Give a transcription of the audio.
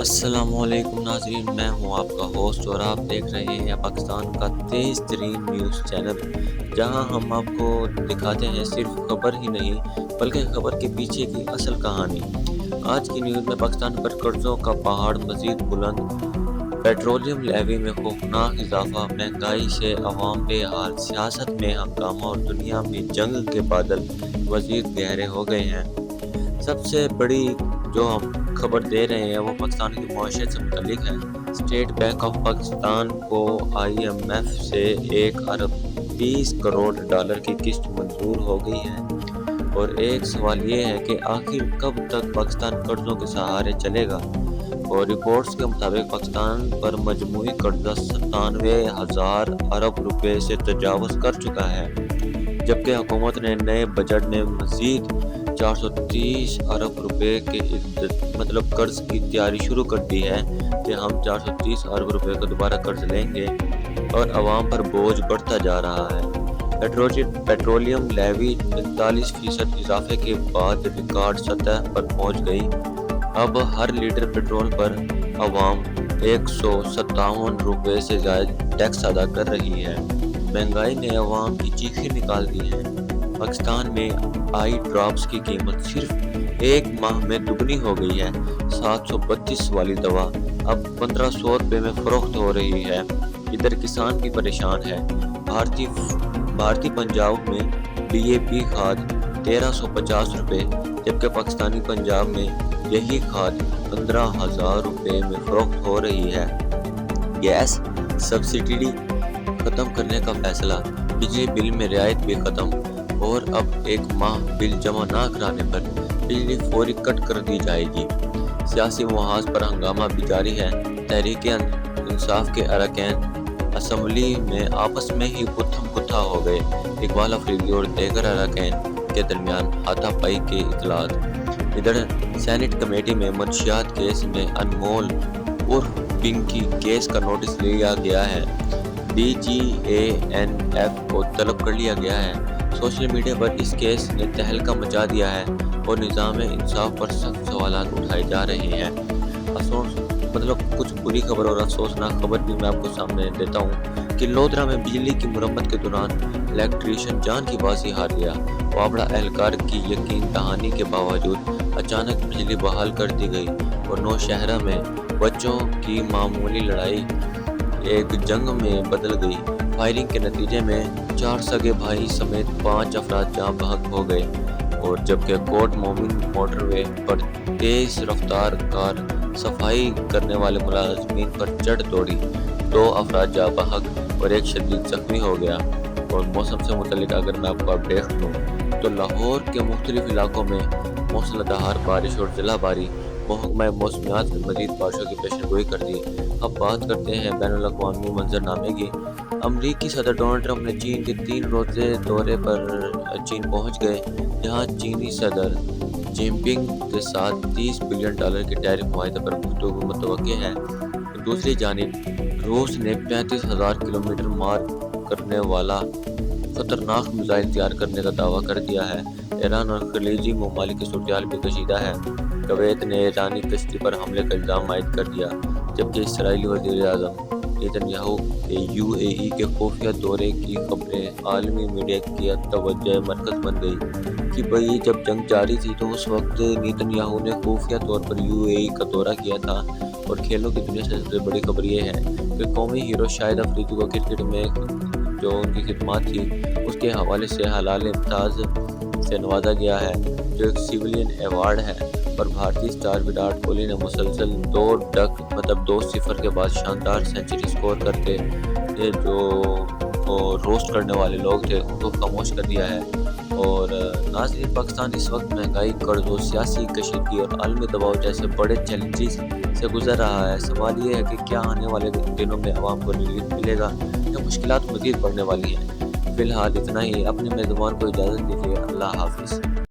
السلام علیکم ناظرین، میں ہوں آپ کا ہوسٹ اور آپ دیکھ رہے ہیں پاکستان کا تیز ترین نیوز چینل، جہاں ہم آپ کو دکھاتے ہیں صرف خبر ہی نہیں بلکہ خبر کے پیچھے کی اصل کہانی۔ آج کی نیوز میں پاکستان پر قرضوں کا پہاڑ مزید بلند، پیٹرولیم لیوی میں خوفناک اضافہ، مہنگائی سے عوام بے حال، سیاست میں ہنگامہ اور دنیا میں جنگ کے بادل مزید گہرے ہو گئے ہیں۔ سب سے بڑی جو ہم خبر دے رہے ہیں وہ پاکستان کی معیشت سے متعلق ہے۔ اسٹیٹ بینک آف پاکستان کو IMF سے 1 ارب 20 کروڑ ڈالر کی قسط منظور ہو گئی ہے، اور ایک سوال یہ ہے کہ آخر کب تک پاکستان قرضوں کے سہارے چلے گا۔ اور رپورٹس کے مطابق پاکستان پر مجموعی قرضہ 97,000 ارب روپے سے تجاوز کر چکا ہے، جبکہ حکومت نے نئے بجٹ میں مزید 430 ارب روپے کے قرض کی تیاری شروع کر دی ہے کہ ہم 430 ارب روپے کا دوبارہ قرض لیں گے، اور عوام پر بوجھ بڑھتا جا رہا ہے۔ پیٹرولیم لیوی 45% اضافے کے بعد ریکارڈ سطح پر پہنچ گئی۔ اب ہر لیٹر پیٹرول پر عوام 157 روپے سے زائد ٹیکس ادا کر رہی ہے۔ مہنگائی نے عوام کی چیخیں نکال دی ہیں۔ پاکستان میں آئی ڈراپس کی قیمت صرف ایک ماہ میں دگنی ہو گئی ہے۔ 732 والی دوا اب 1500 روپے میں فروخت ہو رہی ہے۔ ادھر کسان بھی پریشان ہے۔ بھارتی پنجاب میں DAP کھاد 1350 روپے، جبکہ پاکستانی پنجاب میں یہی کھاد 15,000 روپے میں فروخت ہو رہی ہے۔ گیس سبسڈی ختم کرنے کا فیصلہ، بجلی بل میں رعایت بھی ختم، اور اب ایک ماہ بل جمع نہ کرانے پر بجلی فوری کٹ کر دی جائے گی۔ سیاسی محاذ پر ہنگامہ بھی جاری ہے۔ تحریک انصاف کے اراکین اسمبلی میں آپس میں ہی گتھم گتھا ہو گئے۔ اقبال افریدی اور دیگر اراکین کے درمیان ہاتھا پائی کے اطلاعات۔ ادھر سینیٹ کمیٹی میں منشیات کیس میں انمول عرف پنکی کیس کا نوٹس لیا گیا ہے۔ DGANF کو طلب کر لیا گیا ہے۔ سوشل میڈیا پر اس کیس نے تہلکہ مچا دیا ہے اور نظام انصاف پر سخت سوالات اٹھائے جا رہے ہیں۔ کچھ بری خبر اور افسوسناک خبر بھی میں آپ کو سامنے دیتا ہوں کہ لودھرا میں بجلی کی مرمت کے دوران الیکٹریشین جان کی بازی ہار گیا۔ وابڑا اہلکار کی یقین دہانی کے باوجود اچانک بجلی بحال کر دی گئی، اور نوشہرہ میں بچوں کی معمولی لڑائی ایک جنگ میں بدل گئی۔ فائرنگ کے نتیجے میں 4 سگے بھائی سمیت 5 افراد جاں بحق ہو گئے، اور جبکہ کوٹ مومن موٹر وے پر تیز رفتار کار صفائی کرنے والے ملازمین پر چڑھ دوڑی، 2 افراد جاں بحق اور 1 شدید زخمی ہو گیا۔ اور موسم سے متعلق اگر میں آپ کو اپڈیٹ دوں تو لاہور کے مختلف علاقوں میں موسلا دھار بارش اور ضلع باری، محکمہ موسمیات نے مزید بارشوں کی پیشن گوئی کر دی۔ اب بات کرتے ہیں بین الاقوامی منظر نامے کی۔ امریکی صدر ڈونلڈ ٹرمپ نے چین کے 3 روزے دورے پر چین پہنچ گئے، جہاں چینی صدر جن پنگ کے ساتھ $30 بلین کے ٹیرف معاہدے پر گفتگو متوقع ہے۔ دوسری جانب روس نے 35,000 کلومیٹر مار کرنے والا خطرناک میزائل تیار کرنے کا دعویٰ کر دیا ہے۔ ایران اور خلیجی ممالک کی صورتحال بھی کشیدہ ہے۔ کویت نے ایرانی کشتی پر حملے کا الزام عائد کر دیا، جبکہ اسرائیلی وزیر اعظم نیتن یاہو کے UAE کے خفیہ دورے کی خبریں عالمی میڈیا کی توجہ مرکز بن گئی کہ بھئی جب جنگ جاری تھی تو اس وقت نیتن یاہو نے خفیہ طور پر UAE کا دورہ کیا تھا۔ اور کھیلوں کی دنیا سے سب سے بڑی خبر یہ ہے کہ قومی ہیرو شاہد افریدی کو کرکٹ میں جو ان کی خدمات تھی اس کے حوالے سے ہلال امتیاز سے نوازا گیا ہے، جو ایک سویلین ایوارڈ ہے۔ اور بھارتی سٹار وراٹ کوہلی نے مسلسل 2-0 کے بعد شاندار سنچری سکور کرتے جو روسٹ کرنے والے لوگ تھے ان کو خاموش کر دیا ہے۔ اور ناظرین، پاکستان اس وقت مہنگائی، قرضوں، سیاسی کشیدگی اور عالمی دباؤ جیسے بڑے چیلنجز سے گزر رہا ہے۔ سوال یہ ہے کہ کیا آنے والے دنوں میں عوام کو ریلیف ملے گا یا مشکلات مزید بڑھنے والی ہیں۔ فی الحال اتنا ہی۔ اپنے میزبان کو اجازت دیجیے۔ اللہ حافظ۔